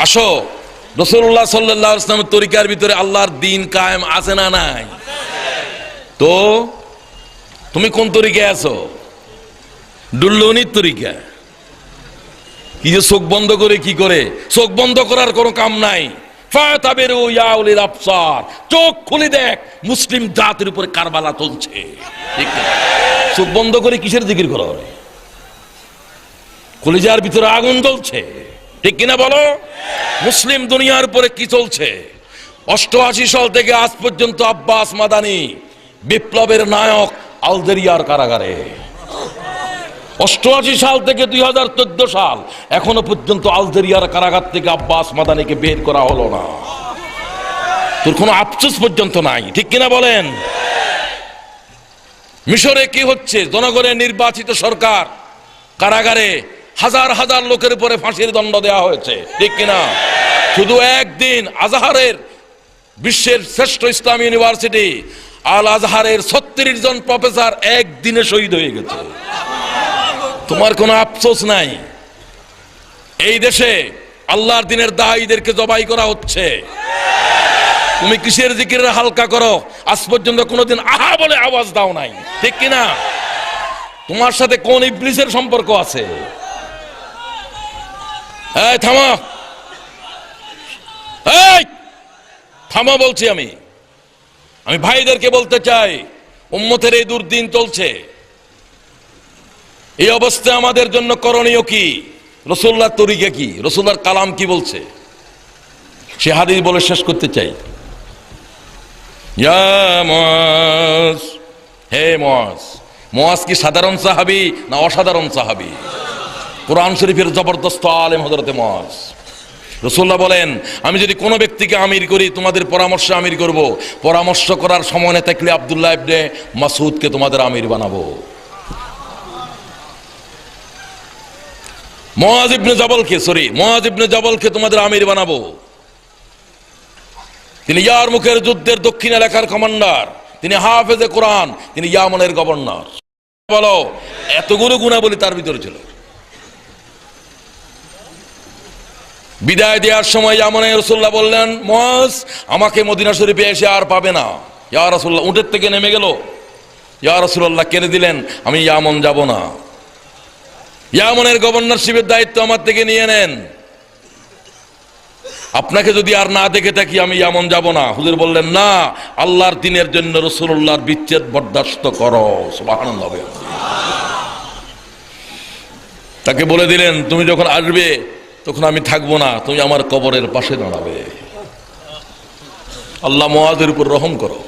আসো, রাসূলুল্লাহ সাল্লাল্লাহু আলাইহি ওয়াসাল্লামের তরিকার ভিতরে আল্লাহর দ্বীন কায়েম আছে না নাই? তো তুমি কোন তরিকায় আছো? ডুল্লনির তরিকা। কি যে চোখ বন্ধ করে কি করে? চোখ বন্ধ করার কোনো কাম নাই। ফাতাবিরু ইয়া উলিল আবসার, চোখ খুলে দেখ মুসলিম জাতির উপরে কারবালা চলছে। ঠিক না? চোখ বন্ধ করে কিসের জিকির করা হবে? কলিজার ভিতরে আগুন জ্বলছে, ঠিক কিনা বলো? মুসলিম দুনিয়ার উপরে কি চলছে? 88 সাল থেকে আজ পর্যন্ত আব্বাস মাদানি বিপ্লবের নায়ক আলজেরিয়ার কারাগারে। 88 সাল থেকে 2014 সাল এখনো পর্যন্ত আলজেরিয়ার কারাগার থেকে আব্বাস মাদানিকে বের করা হলো না। তোর কোনো আফসোস পর্যন্ত নাই, ঠিক কিনা বলেন? মিশরে কি হচ্ছে? জনগণের নির্বাচিত সরকার কারাগারে হাজার হাজার লোকের উপরে ফাঁসির দণ্ড দেওয়া হয়েছে, ঠিক কিনা? শুধু একদিন আজহারের, বিশ্বের শ্রেষ্ঠ ইসলামী ইউনিভার্সিটি আল আজহারের 36 জন প্রফেসর একদিনে শহীদ হয়ে গেছে। তোমার কোনো আফসোস নাই? এই দেশে আল্লাহর দ্বীনের দায়ীদেরকে জবাই করা হচ্ছে। তুমি কিসের জিকিরের হালকা করো? আজ পর্যন্ত কোনোদিন আহা বলে আওয়াজ দাও নাই, ঠিক কিনা? তোমার সাথে কোন ইবলিসের সম্পর্ক আছে? এই থামো, এই থামো বলছি। আমি ভাইদেরকে বলতে চাই, উম্মতের এই দুর্দিন চলছে। এই অবস্থা আমাদের জন্য করণীয় কি? রাসূলুল্লাহর তরিকা কি? রাসূলুল্লাহর কালাম কি বলছে? সে হাদিস বলে শেষ করতে চাই। ইয়া মুআজ, হে মুআজ। মুআজ কি সাধারণ সাহাবী না অসাধারণ সাহাবী? কোরআন শরীফের জবরদস্ত আলেম হযরতে মুআজ। রাসূলুল্লাহ বলেন, আমি যদি কোনো ব্যক্তিকে আমির করি, তোমাদের পরামর্শে আমির করব। পরামর্শ করার সময় না থাকলে আব্দুল্লাহ ইবনে মাসউদকে তোমাদের আমির বানাবো। মুআজ ইবনে জবলকে তোমাদের আমির বানাবো। তিনি ইয়ারমুকের যুদ্ধের দক্ষিণ এলাকার কমান্ডার, তিনি হাফেজে কোরআন, তিনি ইয়ামনের গভর্নর। বলো, এতগুলো গুণাবলী তার ভিতরে ছিল। বিদায় দেওয়ার সময় ইয়ামনে রাসূলুল্লাহ বললেন, মুআজ আমাকে মদিনা শরীফে এসে আর পাবে না। ইয়া রাসূলুল্লাহ উটের থেকে নেমে গেল। ইয়া রাসূলুল্লাহ কেঁদে দিলেন, আমি ইয়ামন যাব না। ইয়ামনের গভর্নরশিপের দায়িত্ব আমার থেকে নিয়ে নেন। আপনাকে যদি আর না দেখে থাকি আমি ইয়ামন যাব না। হুজুর বললেন, না, আল্লাহর দ্বীনের জন্য রাসূলুল্লাহর বিচ্ছেদ বরদাস্ত করো। সুবহানাল্লাহ। তাকে বলে দিলেন, তুমি যখন আসবে তখন আমি থাকবো না, তুমি আমার কবরের পাশে দাঁড়াবে। আল্লাহ মুআজের উপর রহম করো।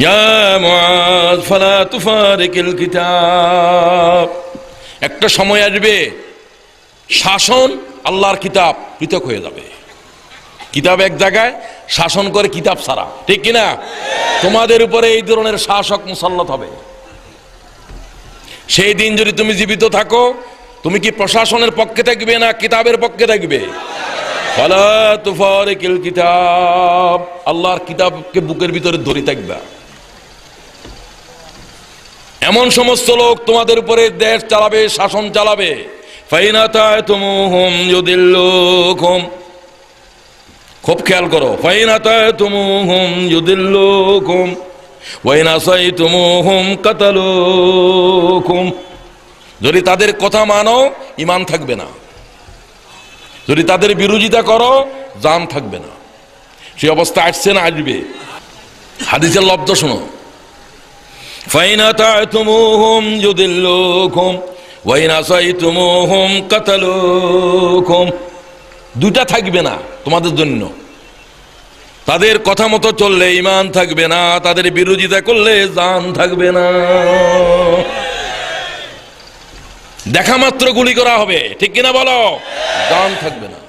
ইয়া মুআজ ফালা তুফারিকিল কিতাব। একটা সময় আসবে শাসন আল্লাহর কিতাব পৃথক হয়ে যাবে। কিতাব এক জায়গায়, শাসন করে কিতাব ছাড়া, ঠিক কিনা? তোমাদের উপরে এই ধরনের শাসক মুসাল্লাত হবে। সেই দিন যদি তুমি জীবিত থাকো, তুমি কি প্রশাসনের পক্ষে থাকবে না কিতাবের পক্ষে থাকবে? ফালা তুফারিকিল কিতাব, আল্লাহর কিতাবকে বুকের ভিতরে ধরে থাকবে। এমন সমস্ত লোক তোমাদের উপরে দেশ চালাবে, শাসন চালাবে। ফাইন আতায়তুমুহুম ইউদিল্লুকুম, খুব খেয়াল করো। ফাইন আতায়তুমুহুম ইউদিল্লুকুম ওয়া ইন আসাইতুমুহুম কাতালুকুম। যদি তাদের কথা মানো, ঈমান থাকবে না। যদি তাদের বিরোধিতা করো, জান থাকবে না। সেই অবস্থা আসছে না আসবে? হাদিসের লব্ধ শোনো। ফাইন আতায়তুমুহুম ইউদিল্লুকুম ওয়া ইন আসাইতুমুহুম কাতালুকুম। দুইটা থাকবে না তোমাদের জন্য। তাদের কথা মতো চললে ঈমান থাকবে না, তাদের বিরোধিতা করলে জান থাকবে না। দেখা মাত্র গুলি করা হবে, ঠিক কিনা বলো? জান থাকবে না।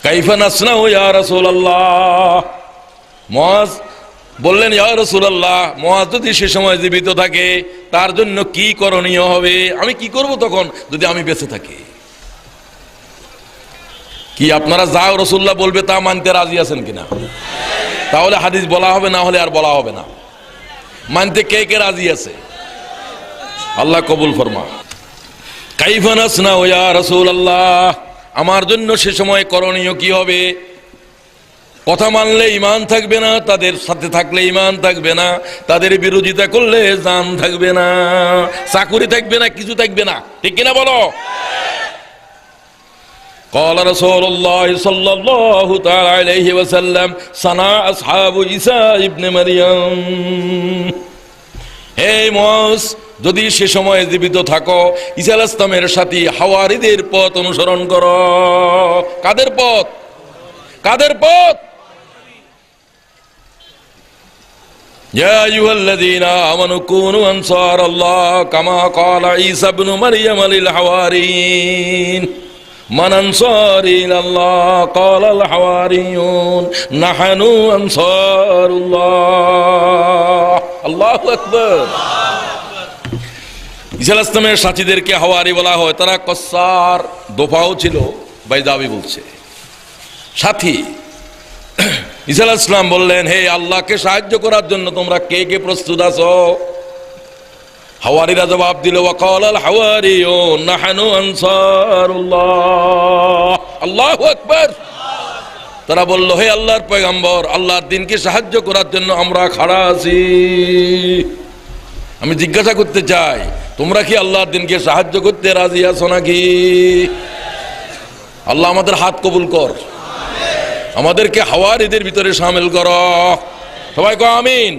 কাইফা নাসনাউ ইয়া রাসূলুল্লাহ। মুআজ বললেন, ইয়া রাসূলুল্লাহ, মুআজ যদি সে সময় জীবিত থাকে তার জন্য কি করণীয় হবে? আমি কি করব তখন যদি আমি বেঁচে থাকি? কি আপনারা যা রাসূলুল্লাহ বলবে তা মানতে রাজি আছেন কিনা? তাহলে হাদিস বলা হবে, না হলে আর বলা হবে না। মানতে কে কে রাজি আছে? আল্লাহ কবুল ফরমা। কাইফা নাসনাউ ইয়া রাসূলুল্লাহ, আমার জন্য সে সময় করণীয় কি হবে? কথা মানলে ঈমান থাকবে না, তাদের সাথে থাকলে ঈমান থাকবে না, তাদের বিরোধিতা করলে জান থাকবে না, চাকুরি থাকবে না, কিছু থাকবে না, ঠিক কিনা বলো? قال رسول الله صلى الله تعالى عليه وسلم صنع أصحاب عيسى ابن مريم। হে মুআজ, যদি সে সময় জীবিত থাকো ঈসা আলাইহিস সালামের সাথী হাওয়ারীদের পথ অনুসরণ করো। কাদের পথ? কাদের পথ? يا أيها الذين آمنوا كونوا أنصار الله كما قال عيسى ابن مريم للحواريين من أنصاري إلى الله قال الحواريون نحن أنصار الله الله أكبر। ঈসা আলাইহিস সালামের সাথীদেরকে হাওয়ারি বলা হয়, তারা কসার দোফাও ছিল, বাইদাবি বলছে সাথী। ঈসা আলাইহিস সালাম বললেন, হে আল্লাহকে সাহায্য করার জন্য তোমরা কে কে প্রস্তুত আছো? হাওয়ারিরা জবাব দিল, ওয়াকালাল হাওয়ারিয়ুন নাহনু আনসারুল্লাহ। আল্লাহু আকবার। তারা বলল, হে আল্লাহর পয়গম্বর, আল্লাহর দ্বীনকে সাহায্য করার জন্য আমরা খাড়া আছি। আমি জিজ্ঞাসা করতে চাই, তোমরা কি আল্লাহর দ্বীনকে সাহায্য করতে রাজি আছো নাকি? আল্লাহ আমাদের হাত কবুল কর, আমাদেরকে হাওয়ারীদের ভিতরে শামিল করো। সবাই কও আমিন।